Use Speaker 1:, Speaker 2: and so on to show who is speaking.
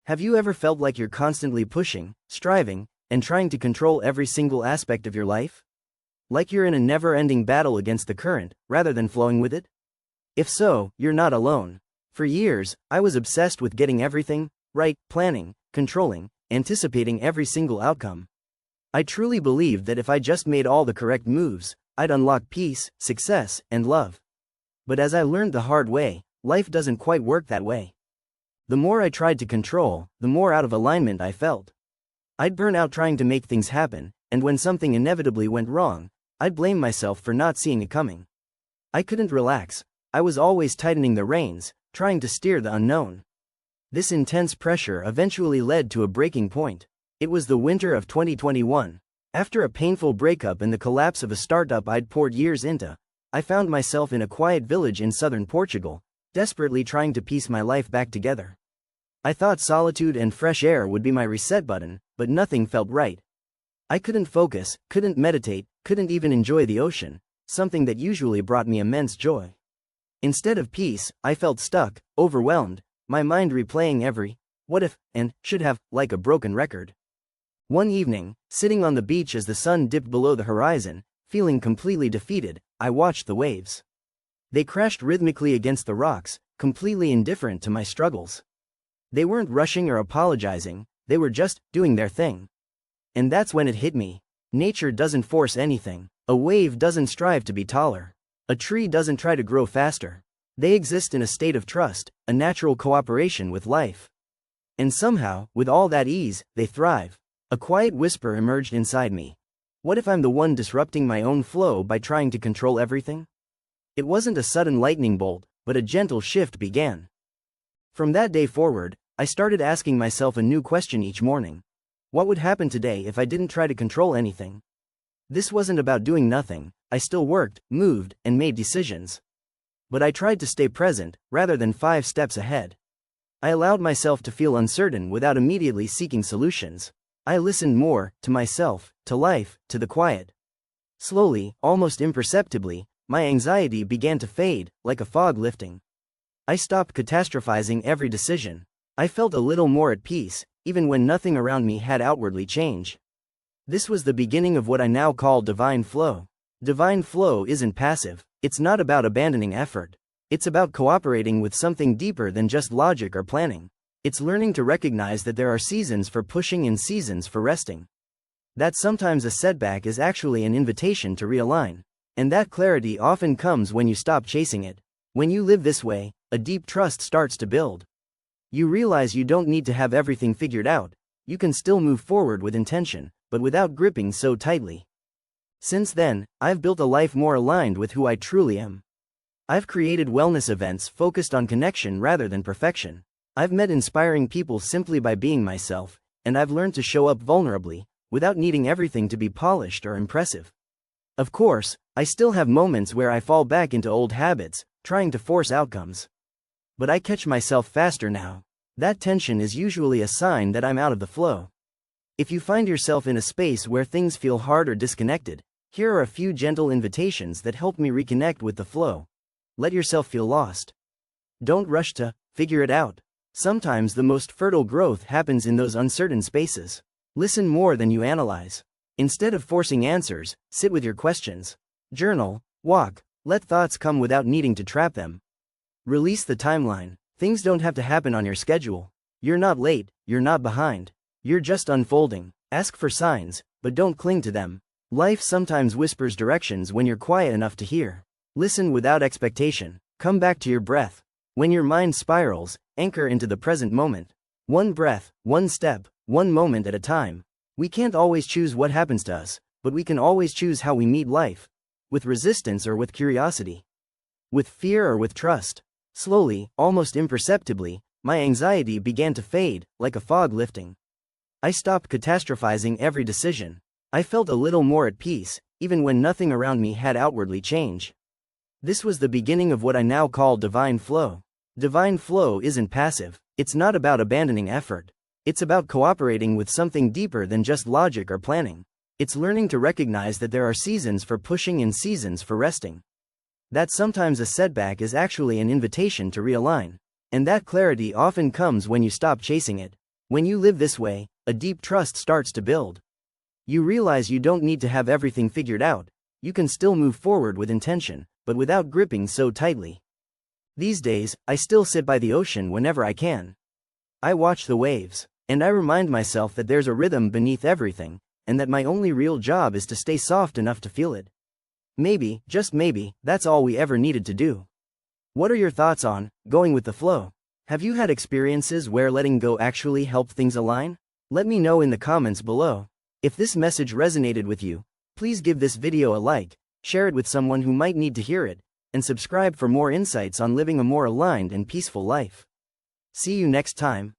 Speaker 1: Have you ever felt like you're constantly pushing, striving, and trying to control every single aspect of your life? Like you're in a never-ending battle against the current, rather than flowing with it? If so, you're not alone. For years, I was obsessed with getting everything right, planning, controlling, anticipating every single outcome. I truly believed that if I just made all the correct moves, I'd unlock peace, success, and love. But as I learned the hard way, life doesn't quite work that way. The more I tried to control, the more out of alignment I felt. I'd burn out trying to make things happen, and when something inevitably went wrong, I'd blame myself for not seeing it coming. I couldn't relax. I was always tightening the reins, trying to steer the unknown. This intense pressure eventually led to a breaking point. It was the winter of 2021. After a painful breakup and the collapse of a startup I'd poured years into, I found myself in a quiet village in southern Portugal, desperately trying to piece my life back together. I thought solitude and fresh air would be my reset button, but nothing felt right. I couldn't focus, couldn't meditate, couldn't even enjoy the ocean, something that usually brought me immense joy. Instead of peace, I felt stuck, overwhelmed, my mind replaying every what if and should have, like a broken record. One evening, sitting on the beach as the sun dipped below the horizon, feeling completely defeated, I watched the waves. They crashed rhythmically against the rocks, completely indifferent to my struggles. They weren't rushing or apologizing, they were just doing their thing. And that's when it hit me. Nature doesn't force anything. A wave doesn't strive to be taller. A tree doesn't try to grow faster. They exist in a state of trust, a natural cooperation with life. And somehow, with all that ease, they thrive. A quiet whisper emerged inside me. What if I'm the one disrupting my own flow by trying to control everything? It wasn't a sudden lightning bolt, but a gentle shift began. From that day forward, I started asking myself a new question each morning. What would happen today if I didn't try to control anything? This wasn't about doing nothing. I still worked, moved, and made decisions. But I tried to stay present, rather than 5 steps ahead. I allowed myself to feel uncertain without immediately seeking solutions. I listened more, to myself, to life, to the quiet. Slowly, almost imperceptibly, my anxiety began to fade, like a fog lifting. I stopped catastrophizing every decision. I felt a little more at peace, even when nothing around me had outwardly changed. This was the beginning of what I now call divine flow. Divine flow isn't passive. It's not about abandoning effort. It's about cooperating with something deeper than just logic or planning. It's learning to recognize that there are seasons for pushing and seasons for resting. That sometimes a setback is actually an invitation to realign. And that clarity often comes when you stop chasing it. When you live this way, a deep trust starts to build. You realize you don't need to have everything figured out. You can still move forward with intention, but without gripping so tightly. Since then, I've built a life more aligned with who I truly am. I've created wellness events focused on connection rather than perfection. I've met inspiring people simply by being myself, and I've learned to show up vulnerably, without needing everything to be polished or impressive. Of course, I still have moments where I fall back into old habits, trying to force outcomes. But I catch myself faster now. That tension is usually a sign that I'm out of the flow. If you find yourself in a space where things feel hard or disconnected, here are a few gentle invitations that help me reconnect with the flow. Let yourself feel lost. Don't rush to figure it out. Sometimes the most fertile growth happens in those uncertain spaces. Listen more than you analyze. Instead of forcing answers, sit with your questions. Journal, walk, let thoughts come without needing to trap them. Release the timeline. Things don't have to happen on your schedule. You're not late, you're not behind. You're just unfolding. Ask for signs, but don't cling to them. Life sometimes whispers directions when you're quiet enough to hear. Listen without expectation. Come back to your breath. When your mind spirals, anchor into the present moment. One breath, one step, one moment at a time. We can't always choose what happens to us, but we can always choose how we meet life. With resistance or with curiosity. With fear or with trust. Slowly, almost imperceptibly, my anxiety began to fade, like a fog lifting. I stopped catastrophizing every decision. I felt a little more at peace, even when nothing around me had outwardly changed. This was the beginning of what I now call divine flow. Divine flow isn't passive. It's not about abandoning effort. It's about cooperating with something deeper than just logic or planning. It's learning to recognize that there are seasons for pushing and seasons for resting. That sometimes a setback is actually an invitation to realign. And that clarity often comes when you stop chasing it. When you live this way, a deep trust starts to build. You realize you don't need to have everything figured out, you can still move forward with intention, but without gripping so tightly. These days, I still sit by the ocean whenever I can. I watch the waves, and I remind myself that there's a rhythm beneath everything, and that my only real job is to stay soft enough to feel it. Maybe, just maybe, that's all we ever needed to do. What are your thoughts on going with the flow? Have you had experiences where letting go actually helped things align? Let me know in the comments below. If this message resonated with you, please give this video a like, share it with someone who might need to hear it, and subscribe for more insights on living a more aligned and peaceful life. See you next time.